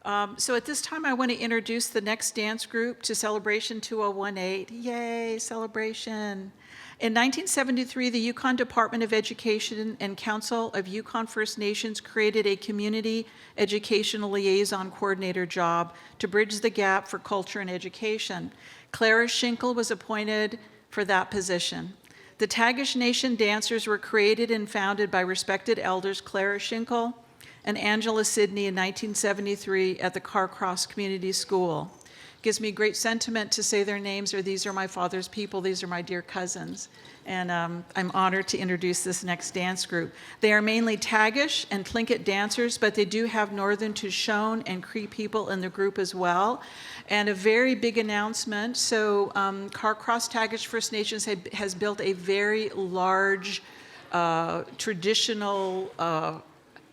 So at this time, I want to introduce the next dance group to Celebration 2018. Yay, celebration. In 1973, the Yukon Department of Education and Council of Yukon First Nations created a community educational liaison coordinator job to bridge the gap for culture and education. Clara Schinkel was appointed for that position. The Tagish Nation Dancers were created and founded by respected elders Clara Schinkel and Angela Sidney in 1973 at the Carcross Community School. Gives me great sentiment to say their names, or these are my father's people, these are my dear cousins. And I'm honored to introduce this next dance group. They are mainly Tagish and Tlingit dancers, but they do have Northern Tushone and Cree people in the group as well. And a very big announcement. So Carcross Tagish First Nations has built a very large traditional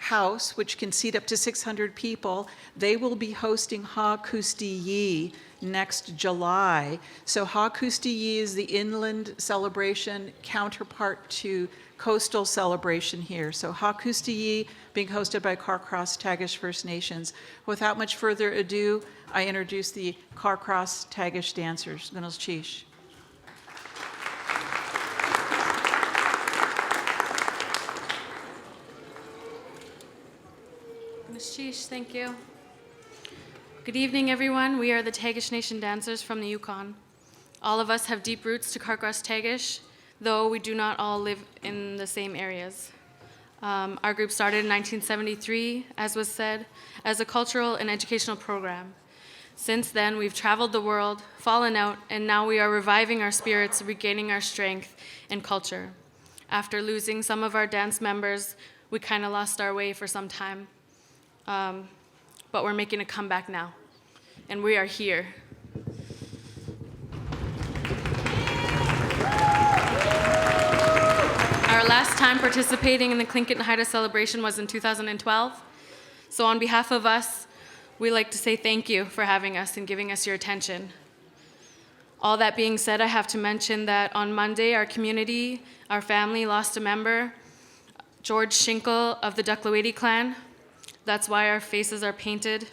house, which can seat up to 600 people. They will be hosting Ha Kusti Yi next July. So Ha Kusti Yi is the inland celebration counterpart to coastal celebration here. So Ha Kusti Yi being hosted by Carcross Tagish First Nations. Without much further ado, I introduce the Carcross Tagish Dancers. Gunos Chish. Sheesh, thank you. Good evening, everyone. We are the Tagish Nation Dancers from the Yukon. All of us have deep roots to Carcross Tagish, though we do not all live in the same areas. Our group started in 1973, as was said, as a cultural and educational program. Since then, we've traveled the world, fallen out, and now we are reviving our spirits, regaining our strength and culture. After losing some of our dance members, we kind of lost our way for some time. But we're making a comeback now, and we are here. Our last time participating in the Tlingit and Haida celebration was in 2012. So on behalf of us, we like to say thank you for having us and giving us your attention. All that being said, I have to mention that on Monday, our community, our family lost a member, George Schinkel of the Ducklawady clan. That's why our faces are painted,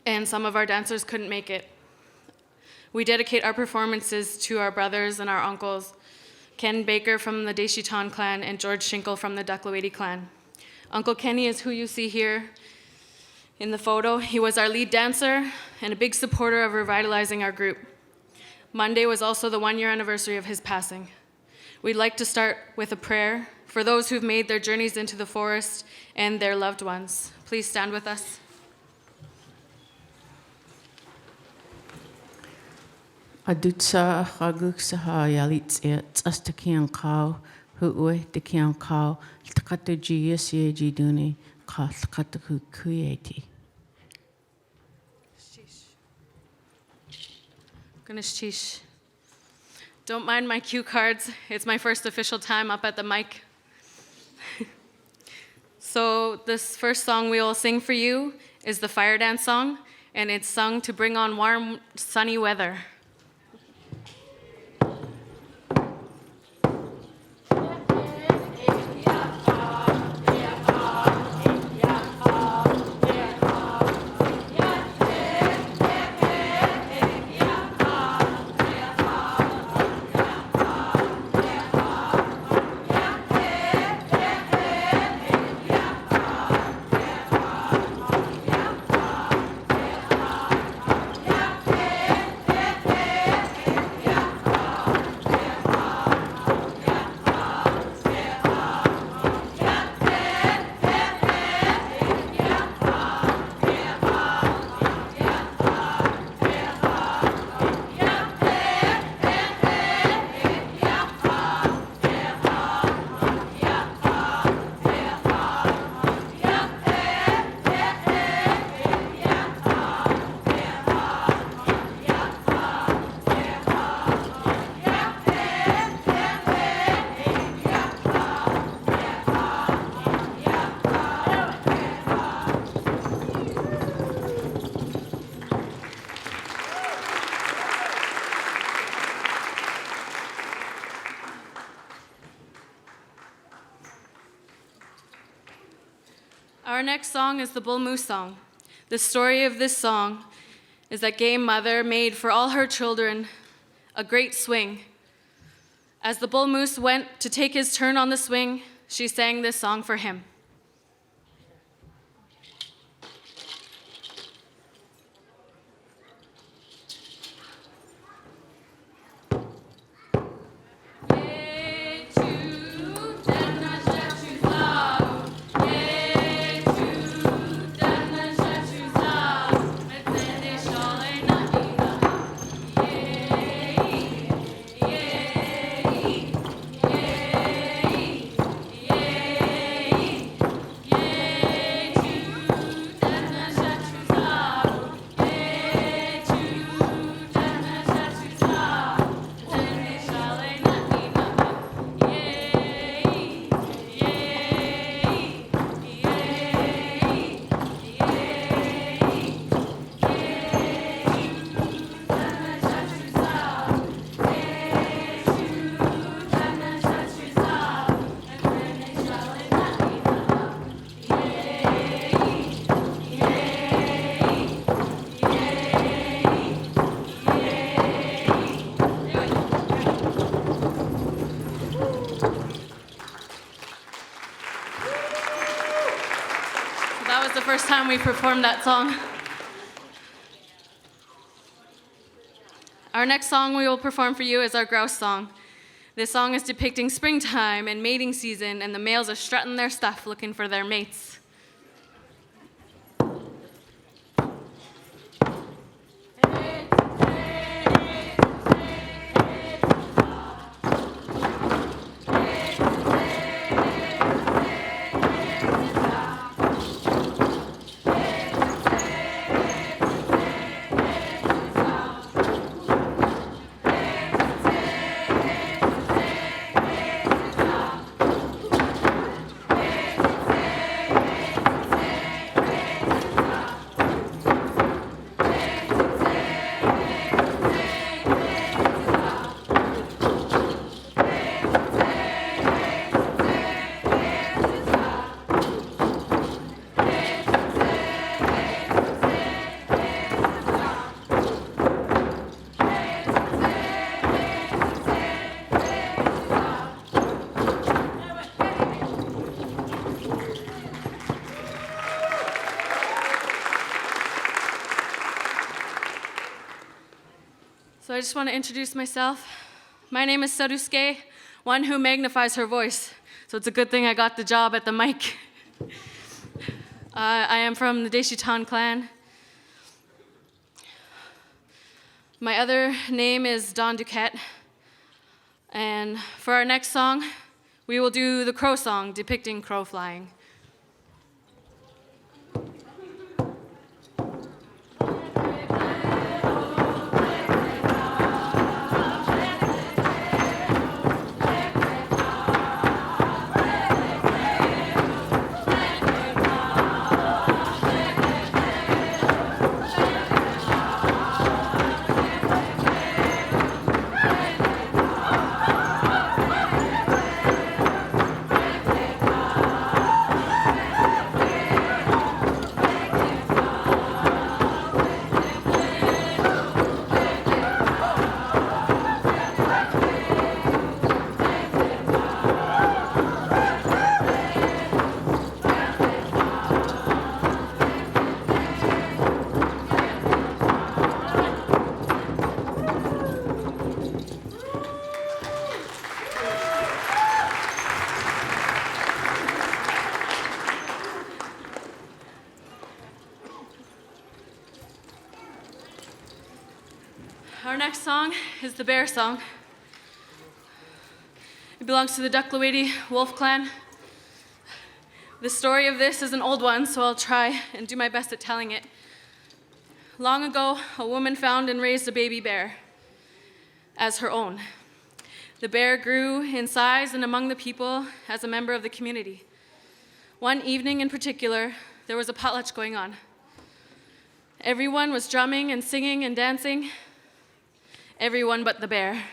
and some of our dancers couldn't make it. We dedicate our performances to our brothers and our uncles, Ken Baker from the Deshiton clan and George Schinkel from the Ducklawady clan. Uncle Kenny is who you see here in the photo. He was our lead dancer and a big supporter of revitalizing our group. Monday was also the 1-year anniversary of his passing. We'd like to start with a prayer for those who've made their journeys into the forest and their loved ones. Please stand with us. Adutsa Haguksaha Yalitz it Astakian Cow, Huwe, the Kian Cow, Takatuji Yeduni, Katkatu Kuyeti. Ganesh. Don't mind my cue cards. It's my first official time up at the mic. So this first song we will sing for you is the Fire Dance song, and it's sung to bring on warm, sunny weather. Our next song is the Bull Moose song. The story of this song is that Game Mother made for all her children a great swing. As the bull moose went to take his turn on the swing, she sang this song for him. First time we performed that song. Our next song we will perform for you is our Grouse song. This song is depicting springtime and mating season, and the males are strutting their stuff looking for their mates. So I just want to introduce myself. My name is Sealaska, one who magnifies her voice. So it's a good thing I got the job at the mic. I am from the Tsimshian clan. My other name is Don Duquette. And for our next song, we will do the crow song depicting crow flying. Our next song is the bear song. It belongs to the Ducklawady Wolf clan. The story of this is an old one, so I'll try and do my best at telling it. Long ago, a woman found and raised a baby bear as her own. The bear grew in size and among the people as a member of the community. One evening in particular, there was a potlatch going on. Everyone was drumming and singing and dancing. Everyone but the bear.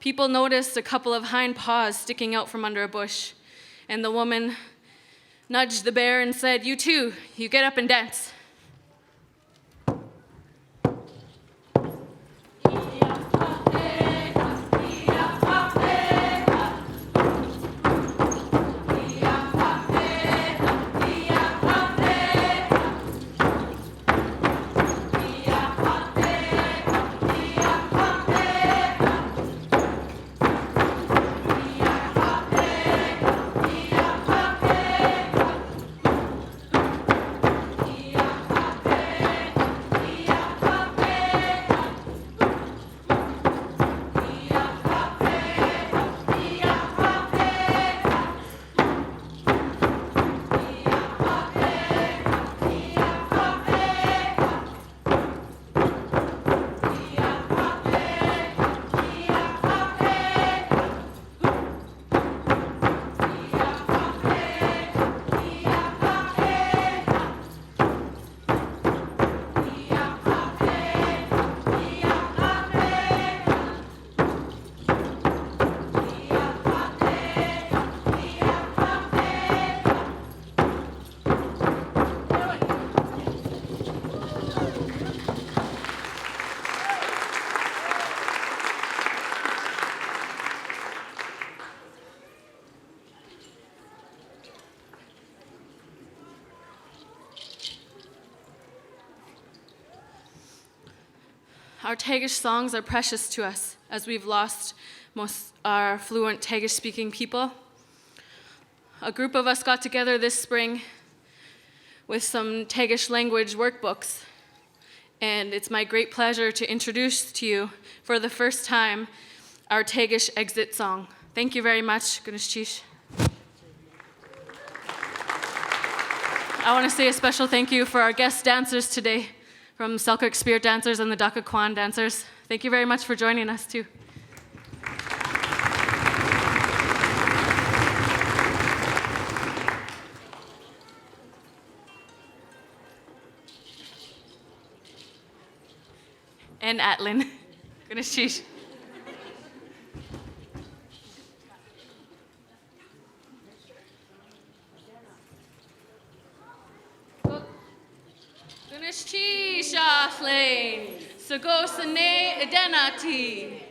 People noticed a couple of hind paws sticking out from under a bush, and the woman nudged the bear and said, "You too, you get up and dance." Our Tagish songs are precious to us, as we've lost most our fluent Tagish-speaking people. A group of us got together this spring with some Tagish language workbooks, and it's my great pleasure to introduce to you, for the first time, our Tagish exit song. Thank you very much, Gunashchish. I want to say a special thank you for our guest dancers today, from Selkirk Spirit Dancers and the Daka Kwan Dancers. Thank you very much for joining us, too. And Atlin. Gunashchish. Gunashchish, Athlin. Sagosane Idenati.